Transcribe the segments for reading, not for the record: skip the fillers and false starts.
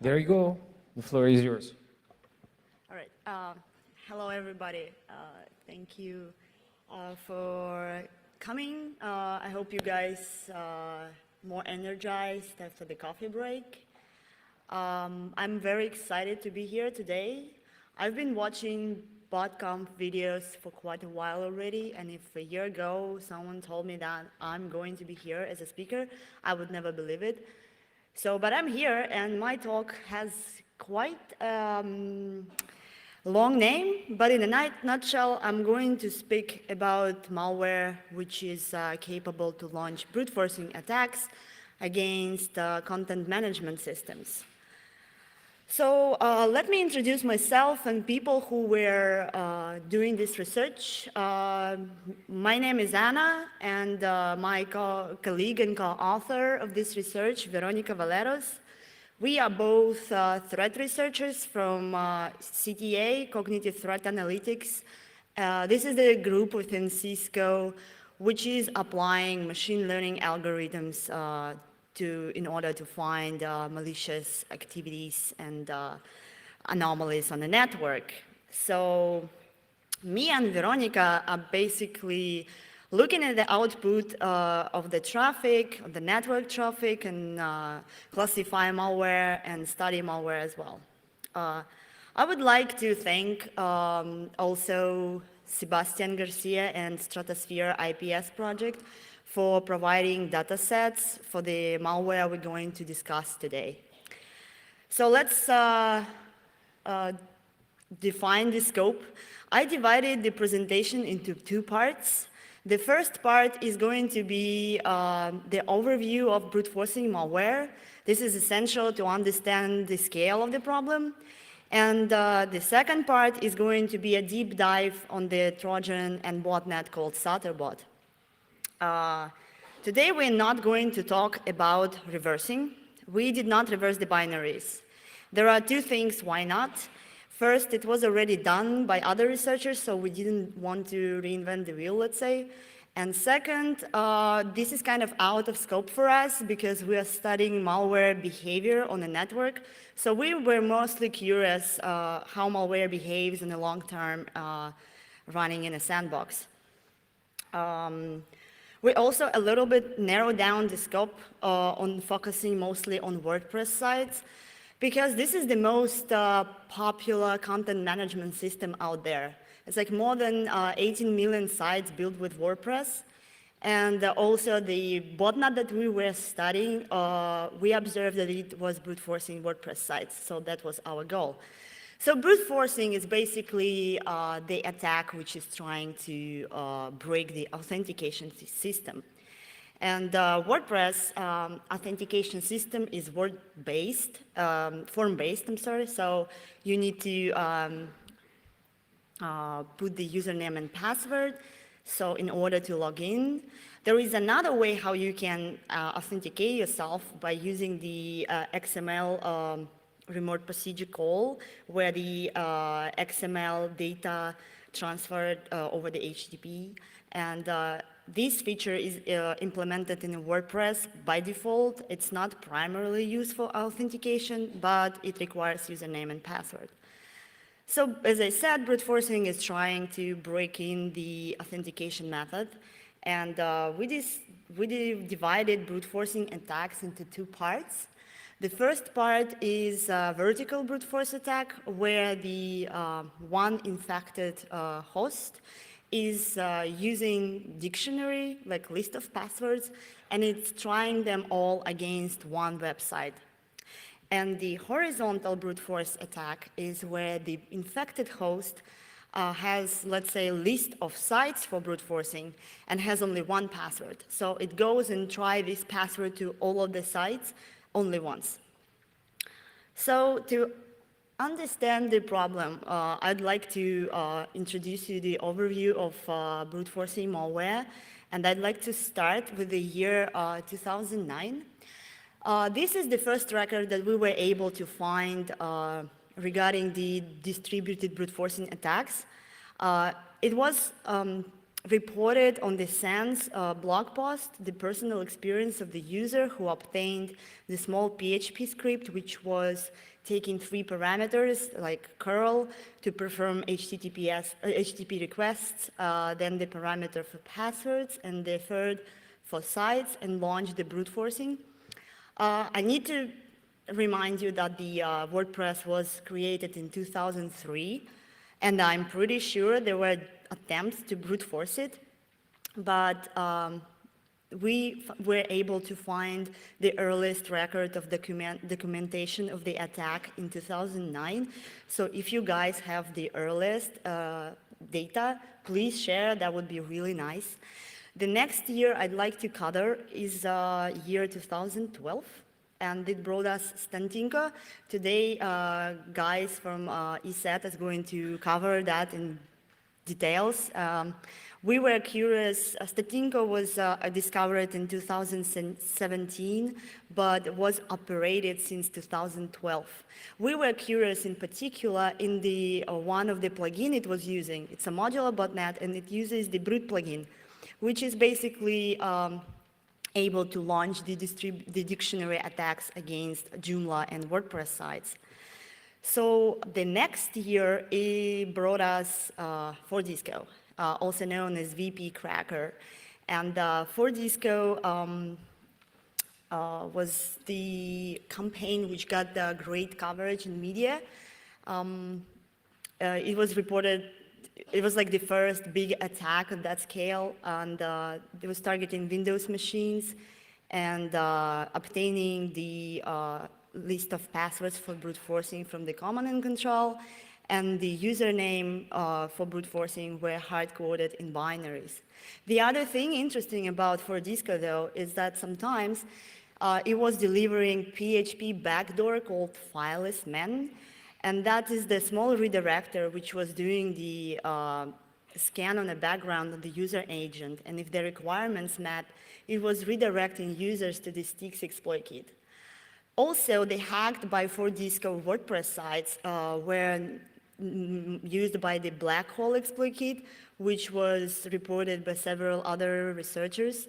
There you go. The floor is yours. All right. Hello, everybody. Thank you for coming. I hope you guys more energized after the coffee break. I'm very excited to be here today. I've been watching BotConf videos for quite a while already, and if a year ago someone told me that I'm going to be here as a speaker, I would never believe it. But I'm here, and my talk has quite long name, but in a nutshell, I'm going to speak about malware, which is capable to launch brute forcing attacks against content management systems. So let me introduce myself and people who were doing this research. My name is Anna, and my colleague and co-author of this research, Veronica Valeros. We are both threat researchers from CTA, Cognitive Threat Analytics. This is the group within Cisco which is applying machine learning algorithms in order to find malicious activities and anomalies on the network. So me and Veronica are basically looking at the output of the traffic, of the network traffic, and classify malware and study malware as well. I would like to thank also Sebastian Garcia and Stratosphere IPS project for providing data sets for the malware we're going to discuss today. So let's define the scope. I divided the presentation into two parts. The first part is going to be the overview of brute forcing malware. This is essential to understand the scale of the problem. And the second part is going to be a deep dive on the Trojan and botnet called Satterbot. Today we're not going to talk about reversing. We did not reverse the binaries. There are two things why not. First, it was already done by other researchers, so we didn't want to reinvent the wheel, let's say. And second, this is kind of out of scope for us because we are studying malware behavior on the network. So we were mostly curious how malware behaves in the long term running in a sandbox. We also a little bit narrowed down the scope on focusing mostly on WordPress sites because this is the most popular content management system out there. It's like more than 18 million sites built with WordPress. And also the botnet that we were studying, we observed that it was brute forcing WordPress sites. So that was our goal. So brute forcing is basically the attack which is trying to break the authentication system. And WordPress authentication system is form-based, I'm sorry. So you need to put the username and password. So in order to log in, there is another way how you can authenticate yourself by using the XML remote procedure call, where the XML data transferred over the HTTP. And this feature is implemented in WordPress by default. It's not primarily used for authentication, but it requires username and password. So as I said, brute forcing is trying to break in the authentication method. And we divided brute forcing attacks into two parts. The first part is a vertical brute force attack, where the one infected host is using dictionary, like list of passwords, and it's trying them all against one website. And the horizontal brute force attack is where the infected host has, let's say, a list of sites for brute forcing and has only one password. So it goes and tries this password to all of the sites only once. So to understand the problem, I'd like to introduce you the overview of brute forcing malware. And I'd like to start with the year 2009. This is the first record that we were able to find regarding the distributed brute forcing attacks. It was reported on the Sans blog post the personal experience of the user who obtained the small PHP script, which was taking 3 parameters like curl to perform HTTP requests, then the parameter for passwords, and the third for sites, and launch the brute forcing. I need to remind you that the WordPress was created in 2003, and I'm pretty sure there were attempts to brute force it, but we were able to find the earliest record of documentation of the attack in 2009. So if you guys have the earliest data, please share, that would be really nice. The next year I'd like to cover is year 2012. And it brought us Stantinka. Today, guys from ESET is going to cover that in details. We were curious. Stantinka was discovered in 2017, but was operated since 2012. We were curious in particular in the one of the plugin it was using. It's a modular botnet, and it uses the brute plugin, which is basically able to launch the dictionary attacks against Joomla and WordPress sites. So the next year, it brought us Fordisco, also known as VP Cracker. And Fordisco was the campaign which got great coverage in media. It was reported. It was like the first big attack on that scale, and it was targeting Windows machines and obtaining the list of passwords for brute forcing from the command and control, and the username for brute forcing were hard-coded in binaries. The other thing interesting about Fordisco, though, is that sometimes it was delivering PHP backdoor called filelessman, and that is the small redirector which was doing the scan on the background of the user agent. And if the requirements met, it was redirecting users to the Stix exploit kit. Also, the hacked by Fordisco WordPress sites were used by the black hole exploit kit, which was reported by several other researchers,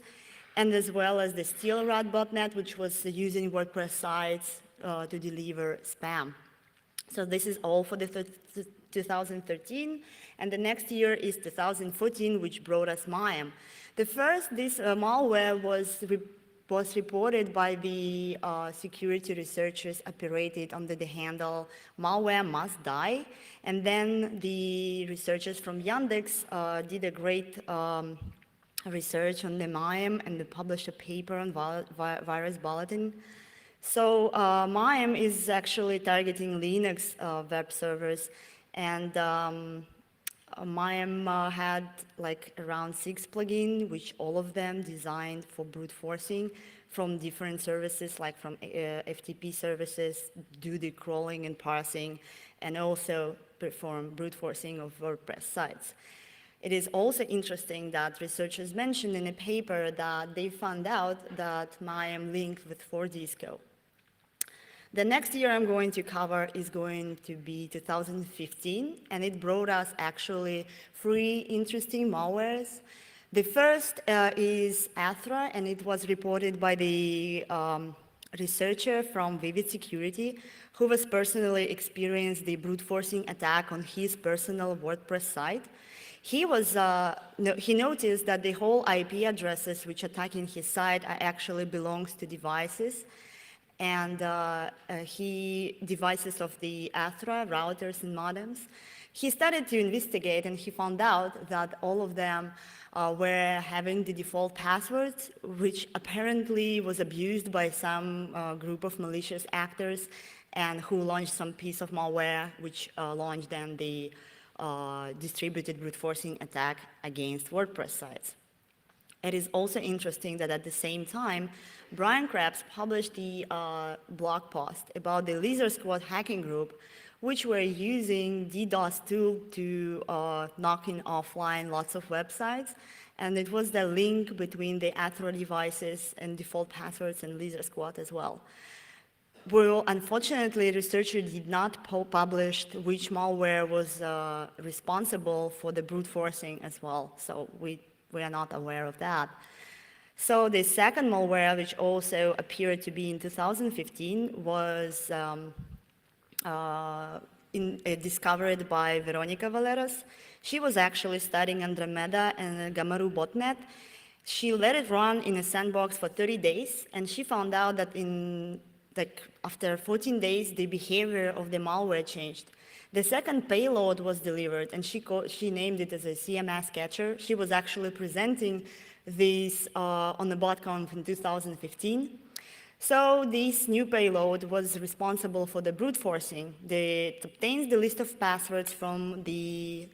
and as well as the SteelRat botnet, which was using WordPress sites to deliver spam. So this is all for the 2013, and the next year is 2014, which brought us MIAM. This malware was reported by the security researchers operated under the handle malware must die, and then the researchers from Yandex did a great research on the MIAM, and they published a paper on virus bulletin. So MIAM is actually targeting Linux web servers, and MIAM had like around 6 plugins, which all of them designed for brute forcing from different services, like from FTP services, do the crawling and parsing, and also perform brute forcing of WordPress sites. It is also interesting that researchers mentioned in a paper that they found out that MIAM linked with Fordisco. The next year I'm going to cover is going to be 2015, and it brought us actually 3 interesting malwares. The first is Athra, and it was reported by the researcher from Vivid Security, who was personally experienced the brute forcing attack on his personal WordPress site. He noticed that the whole IP addresses which attacking his site actually belongs to devices, and devices of the Athra routers and modems. He started to investigate, and he found out that all of them were having the default passwords, which apparently was abused by some group of malicious actors, and who launched some piece of malware, which launched then the distributed brute forcing attack against WordPress sites. It is also interesting that at the same time, Brian Krebs published the blog post about the Lizard Squad hacking group, which were using DDoS tool to knock in offline lots of websites. And it was the link between the Athra devices and default passwords and Lizard Squad as well. Well, unfortunately, researchers did not publish which malware was responsible for the brute forcing as well, so we are not aware of that. So the second malware, which also appeared to be in 2015, was discovered by Veronica Valeros. She was actually studying Andromeda and Gamaru botnet. She let it run in a sandbox for 30 days, and she found out that after 14 days, the behavior of the malware changed. The second payload was delivered, and she named it as a CMS catcher. She was actually presenting this on the BotConf in 2015. So this new payload was responsible for the brute forcing. It obtains the list of passwords from the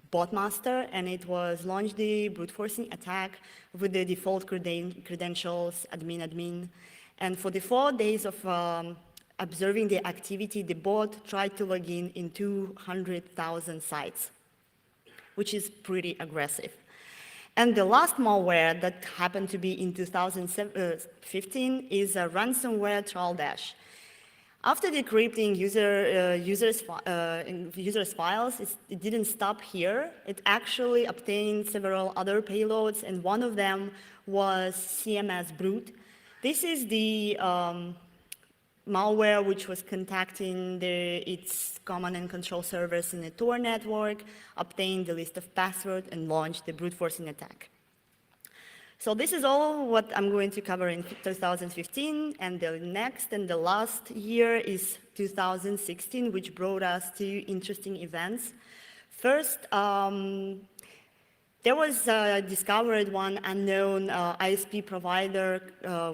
bot master, and it was launched the brute forcing attack with the default credentials, admin. And for the 4 days of observing the activity, the bot tried to log in 200,000 sites, which is pretty aggressive. And the last malware that happened to be in 2015 is a ransomware Traldash. After decrypting users' files, it didn't stop here. It actually obtained several other payloads, and one of them was CMS Brute. This is the malware which was contacting its command and control servers in the Tor network, obtained the list of passwords, and launched the brute forcing attack. So this is all what I'm going to cover in 2015, and the next and the last year is 2016, which brought us two interesting events. First, there was discovered one unknown ISP provider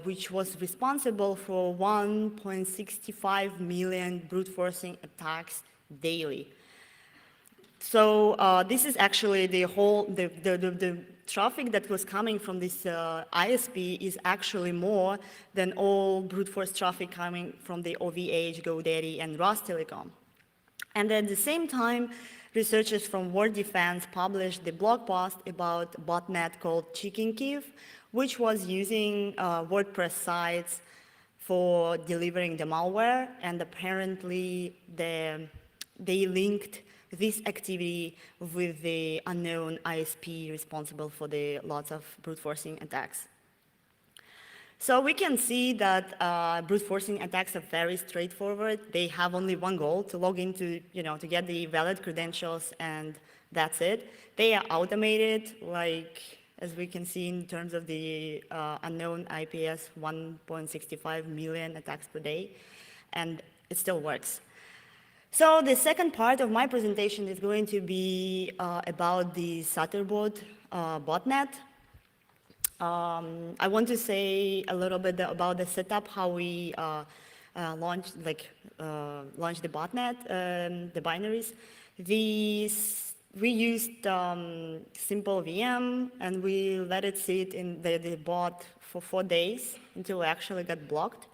which was responsible for 1.65 million brute forcing attacks daily. So this is actually the traffic that was coming from this ISP is actually more than all brute force traffic coming from the OVH, GoDaddy, and Rostelecom. And at the same time, researchers from Word Defense published the blog post about botnet called Chicken Kiev, which was using WordPress sites for delivering the malware, and apparently they linked this activity with the unknown ISP responsible for the lots of brute forcing attacks. So we can see that brute forcing attacks are very straightforward. They have only one goal: to log into, to get the valid credentials, and that's it. They are automated, like as we can see in terms of the unknown IPS, 1.65 million attacks per day, and it still works. So the second part of my presentation is going to be about the Satterbot botnet. I want to say a little bit about the setup, how we launched the botnet, the binaries. We used simple VM, and we let it sit in the bot for 4 days until it actually got blocked,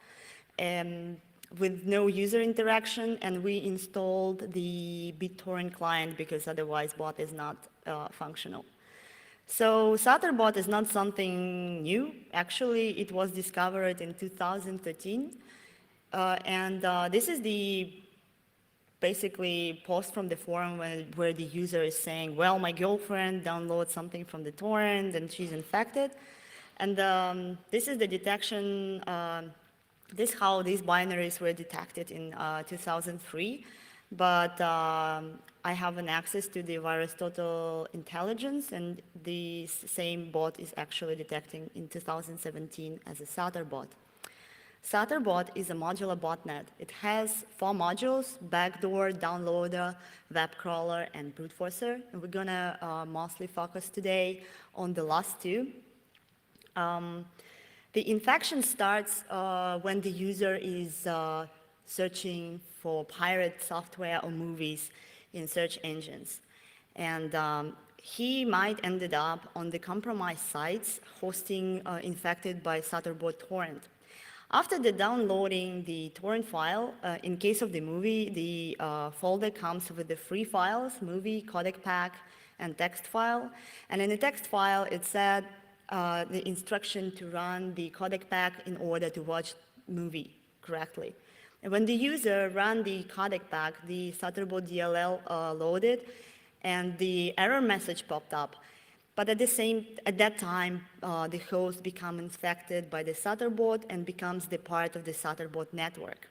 with no user interaction, and we installed the BitTorrent client because otherwise bot is not functional. So Satterbot is not something new. Actually, it was discovered in 2013, and this is the basically post from the forum where the user is saying, well, my girlfriend downloaded something from the torrent and she's infected. And this is the detection, this is how these binaries were detected in 2003. But I have an access to the VirusTotal intelligence, and the same bot is actually detecting in 2017 as a Satterbot. Satterbot is a modular botnet. It has 4 modules: backdoor, downloader, web crawler, and brute forcer. And we're gonna mostly focus today on the last 2. The infection starts when the user is searching for pirate software or movies in search engines. And he might ended up on the compromised sites hosting infected by Satterbot torrent. After the downloading the torrent file, in case of the movie, the folder comes with the free files: movie, codec pack, and text file. And in the text file, it said the instruction to run the codec pack in order to watch movie correctly. And when the user ran the codec back, the Stutterbot DLL loaded, and the error message popped up. But at that time, the host becomes infected by the Stutterbot and becomes the part of the Stutterbot network.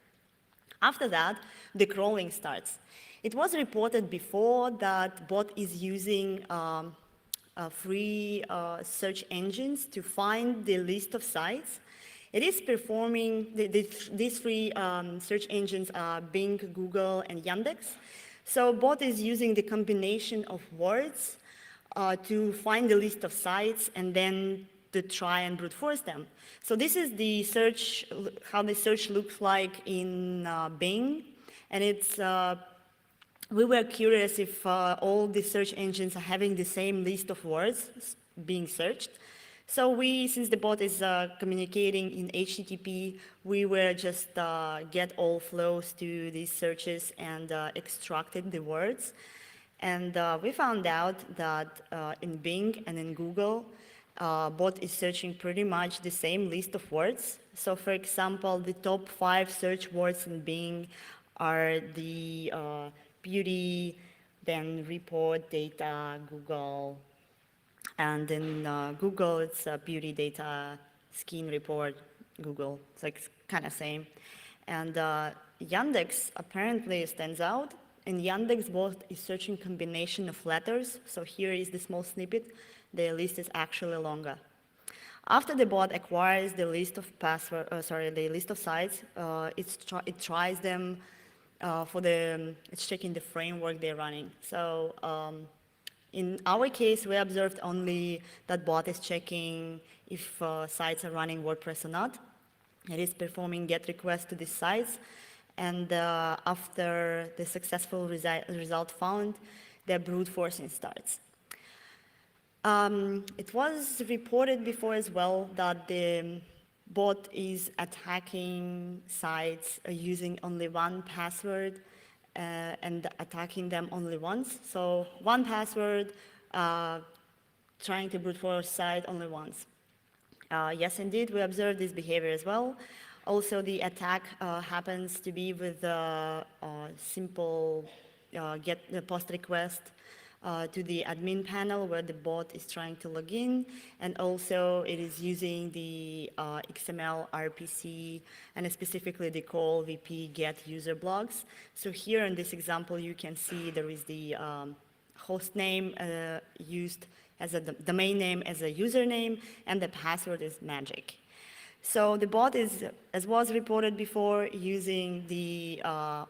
After that, the crawling starts. It was reported before that bot is using free search engines to find the list of sites. It is performing, these three search engines are Bing, Google, and Yandex. So bot is using the combination of words to find the list of sites and then to try and brute force them. So this is the search, how the search looks like in Bing, and it's we were curious if all the search engines are having the same list of words being searched. So since the bot is communicating in HTTP, we were just get all flows to these searches and extracted the words. And we found out that in Bing and in Google, bot is searching pretty much the same list of words. So for example, the top 5 search words in Bing are the beauty, then report, data, Google, and in Google it's beauty, data, skin, report, Google. It's like kind of same. And Yandex apparently stands out. In Yandex, bot is searching combination of letters. So here is the small snippet. The list is actually longer. After the bot acquires the list of the list of sites, it tries them it's checking the framework they're running. So in our case, we observed only that bot is checking if sites are running WordPress or not. It is performing GET requests to these sites, and after the successful result found, the brute forcing starts. It was reported before as well that the bot is attacking sites using only one password and attacking them only once. So one password, trying to brute force site only once. Yes, indeed, we observed this behavior as well. Also, the attack happens to be with a simple get post request to the admin panel where the bot is trying to log in, and also it is using the XML RPC and specifically the call VP get user blogs. So here in this example, you can see there is the host name used as a domain name as a username, and the password is magic. So the bot is, as was reported before, using the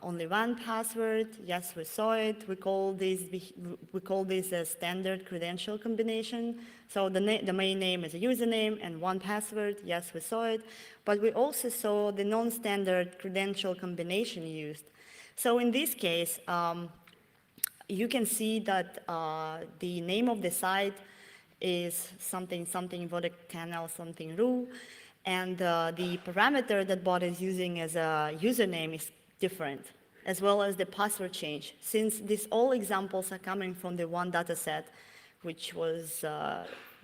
only one password. Yes, we saw it. We call this a standard credential combination. So the main name is a username and one password. Yes, we saw it. But we also saw the non-standard credential combination used. So in this case, you can see that the name of the site is something vodacannal something ru. And the parameter that bot is using as a username is different, as well as the password change. Since these all examples are coming from the one data set, which was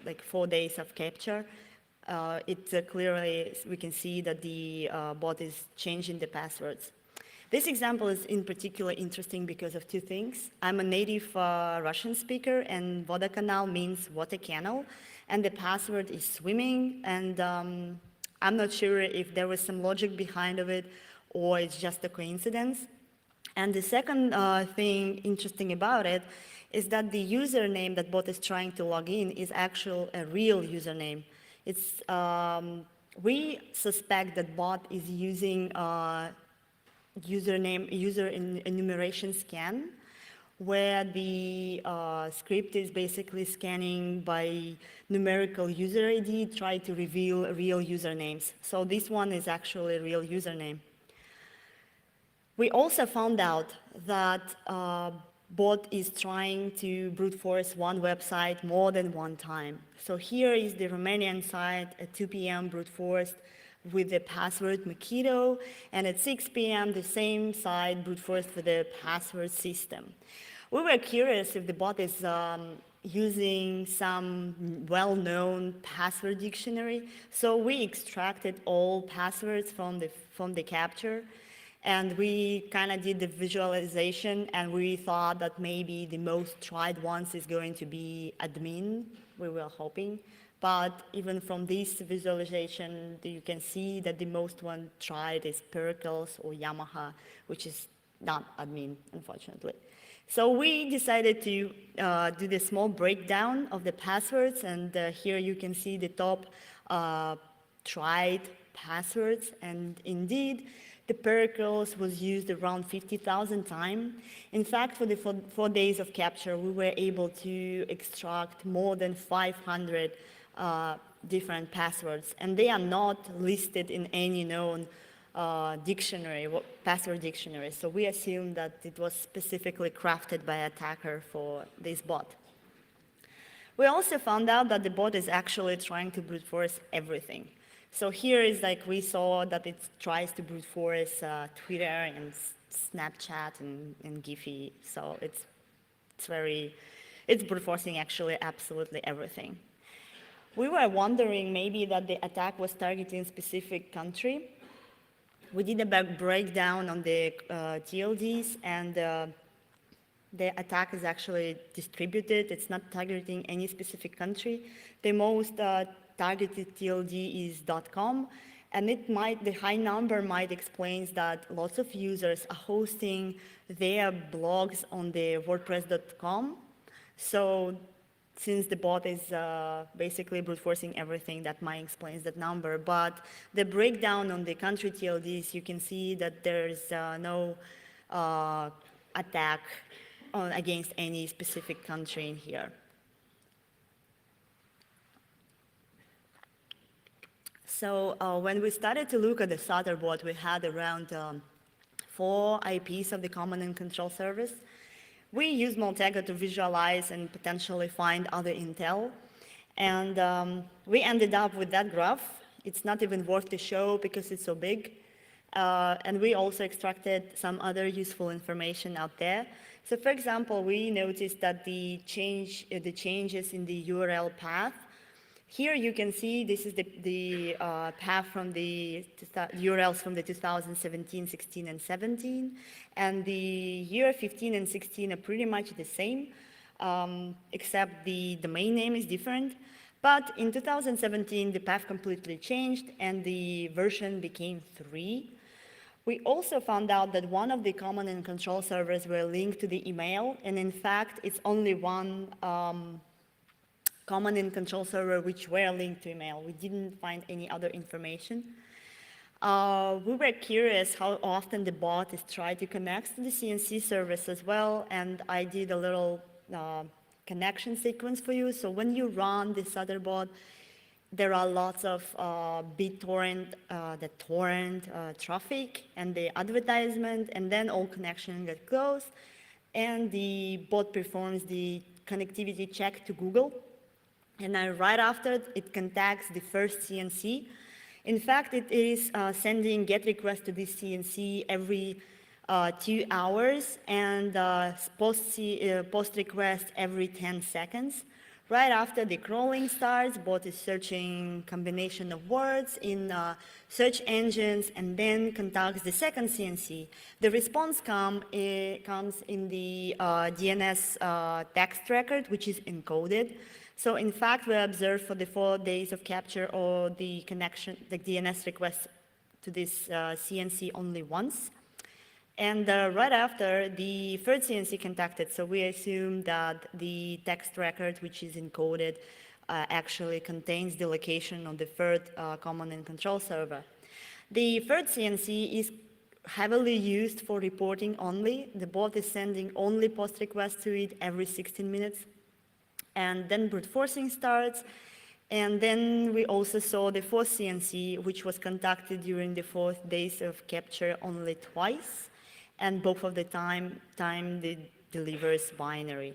like 4 days of capture, clearly we can see that the bot is changing the passwords. This example is in particular interesting because of 2 things. I'm a native Russian speaker, and Vodakanal means water canal, and the password is swimming, and I'm not sure if there was some logic behind of it or it's just a coincidence. And the second thing interesting about it is that the username that bot is trying to log in is actually a real username. It's, we suspect that bot is using user enumeration scan, where the script is basically scanning by numerical user ID, try to reveal real usernames. So this one is actually a real username. We also found out that bot is trying to brute force one website more than one time. So here is the Romanian site at 2 p.m. brute forced with the password Makito, and at 6 p.m. the same site brute forced with the password system. We were curious if the bot is using some well-known password dictionary, so we extracted all passwords from the capture, And we kind of did the visualization, and we thought that maybe the most tried ones is going to be admin, we were hoping. But even from this visualization, you can see that the most one tried is Pericles or Yamaha, which is not admin, unfortunately. So we decided to do the small breakdown of the passwords, and here you can see the top tried passwords, and indeed, the Pericles was used around 50,000 times. In fact, for the 4 days of capture, we were able to extract more than 500 different passwords, and they are not listed in any known dictionary, password dictionary. So we assume that it was specifically crafted by an attacker for this bot. We also found out that the bot is actually trying to brute force everything. So here is like we saw that it tries to brute force Twitter and Snapchat and Giphy. So it's brute forcing actually absolutely everything. We were wondering maybe that the attack was targeting a specific country. We did a breakdown on the TLDs, and the attack is actually distributed. It's not targeting any specific country. The most targeted TLD is .com, and the high number might explain that lots of users are hosting their blogs on the WordPress.com. So since the bot is basically brute forcing everything, that might explain that number. But the breakdown on the country TLDs, you can see that there's no attack against any specific country in here. So when we started to look at the starter bot, we had around 4 IPs of the command and control service. We used Maltego to visualize and potentially find other intel. And we ended up with that graph. It's not even worth to show because it's so big. And we also extracted some other useful information out there. So for example, we noticed that the changes in the URL path. Here you can see this is the path from the URLs from the 2017, 16, and 17. And the year 15 and 16 are pretty much the same, except the domain name is different. But in 2017, the path completely changed, and the version became 3. We also found out that one of the command and control servers were linked to the email, and in fact, it's only one command and control server which were linked to email. We didn't find any other information. We were curious how often the bot is trying to connect to the CNC service as well, and I did a little connection sequence for you. So when you run this other bot, there are lots of BitTorrent, the torrent traffic, and the advertisement, and then all connections get closed, and the bot performs the connectivity check to Google. And then right after, it contacts the first CNC. In fact, it is sending GET requests to this CNC every 2 hours, and post request every 10 seconds. Right after the crawling starts, bot is searching combination of words in search engines and then contacts the second CNC. The response comes in the DNS text record, which is encoded. So in fact, we observed for the 4 days of capture or the connection, the DNS request to this CNC only once. And right after, the third CNC contacted, so we assume that the text record, which is encoded, actually contains the location of the third command and control server. The third CNC is heavily used for reporting only. The bot is sending only post requests to it every 16 minutes. And then brute forcing starts. And then we also saw the fourth CNC, which was contacted during the 4 days of capture only twice. And both of the time it delivers binary.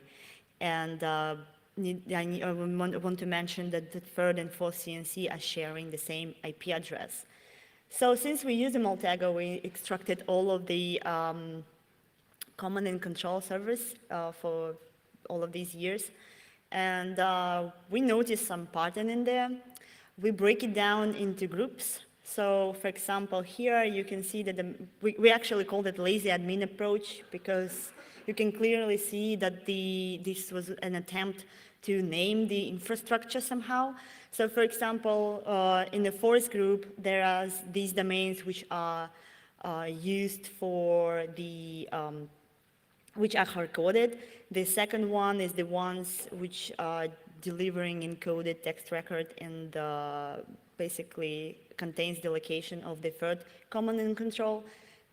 And I want to mention that the third and fourth CNC are sharing the same IP address. So since we use the Maltego, we extracted all of the command and control servers for all of these years. And we noticed some pattern in there. We break it down into groups. So for example, here you can see that we actually called it lazy admin approach because you can clearly see that this was an attempt to name the infrastructure somehow. So for example, in the force group, there are these domains which are used for the which are hard-coded. The second one is the ones which are delivering encoded text record and basically contains the location of the third command and control.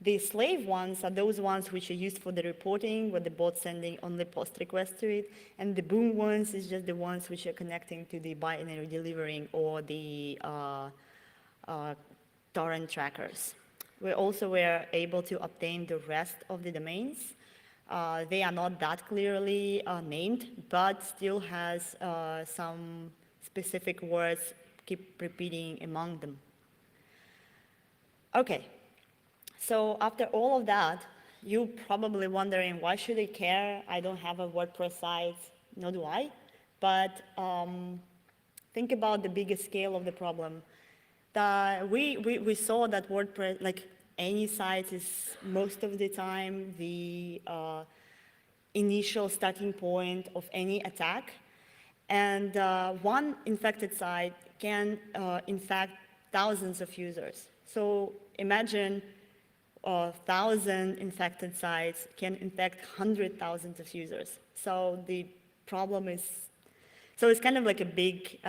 The slave ones are those ones which are used for the reporting, where the bot's sending only post requests to it. And the boom ones is just the ones which are connecting to the binary delivering or the torrent trackers. We also were able to obtain the rest of the domains. They are not that clearly named, but still has some specific words keep repeating among them. Okay, so after all of that, you're probably wondering, why should I care? I don't have a WordPress site, nor do I. But think about the bigger scale of the problem. We saw that WordPress, like any site, is most of the time the initial starting point of any attack. And one infected site can infect thousands of users. So imagine 1,000 infected sites can infect 100,000 of users. So the problem is, so it's kind of like a big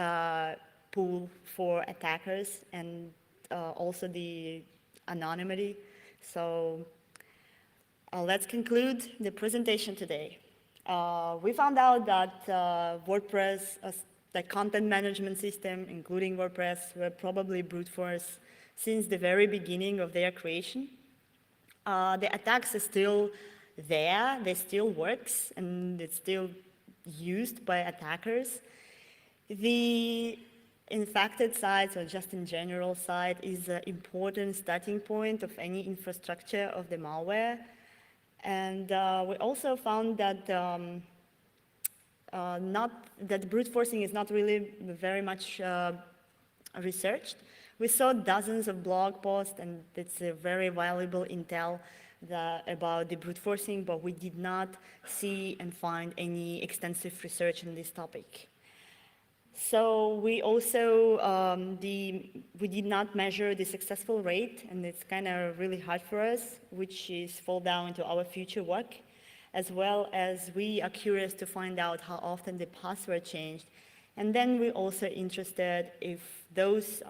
pool for attackers and also the anonymity. So let's conclude the presentation today. We found out that WordPress, the content management system, including WordPress, were probably brute force since the very beginning of their creation. The attacks are still there, they still works, and it's still used by attackers. The infected sites, or just in general site, is an important starting point of any infrastructure of the malware. And we also found that that brute forcing is not really very much researched. We saw dozens of blog posts, and it's a very valuable intel about the brute forcing, but we did not see and find any extensive research on this topic. So we also, we did not measure the successful rate, and it's kind of really hard for us, which is fall down into our future work, as well as we are curious to find out how often the password changed. And then we're also interested if those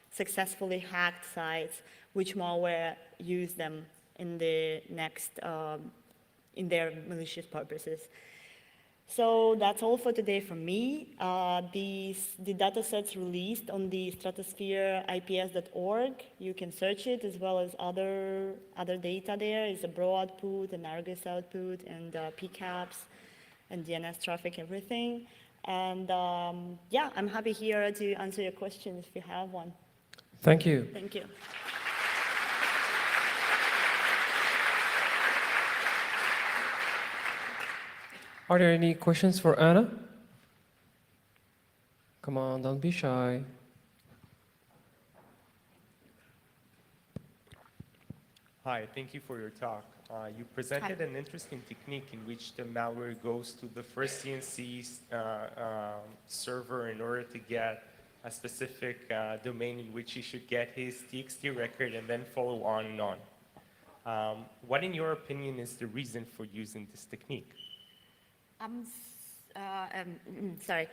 successfully hacked sites, which malware use them in the next, in their malicious purposes. So that's all for today from me. The datasets released on the stratosphere-ips.org, you can search it, as well as other data there. Is a bro output, an Argus output, and PCAPs, and DNS traffic, everything. And yeah, I'm happy here to answer your questions if you have one. Thank you. Thank you. Are there any questions for Anna? Come on, don't be shy. Hi, thank you for your talk. You presented an interesting technique in which the malware goes to the first CNC server in order to get a specific domain in which he should get his TXT record and then follow on and on. What, in your opinion, is the reason for using this technique? Sorry.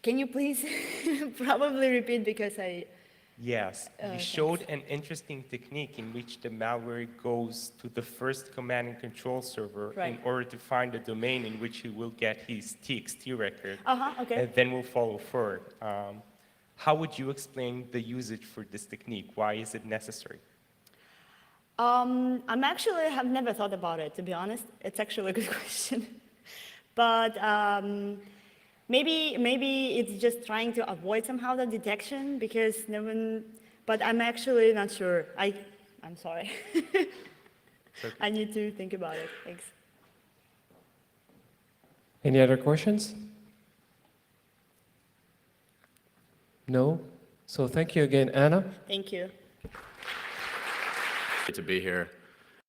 Can you please probably repeat, because I... Yes, you showed an interesting technique in which the malware goes to the first command and control server in order to find a domain in which he will get his TXT record, okay. and then will follow forward. How would you explain the usage for this technique? Why is it necessary? I'm actually have never thought about it, to be honest. It's actually a good question. But maybe it's just trying to avoid somehow the detection, because no one, but I'm actually not sure. I'm sorry. Okay. I need to think about it. Thanks. Any other questions? No? So thank you again, Anna. Thank you. Great to be here.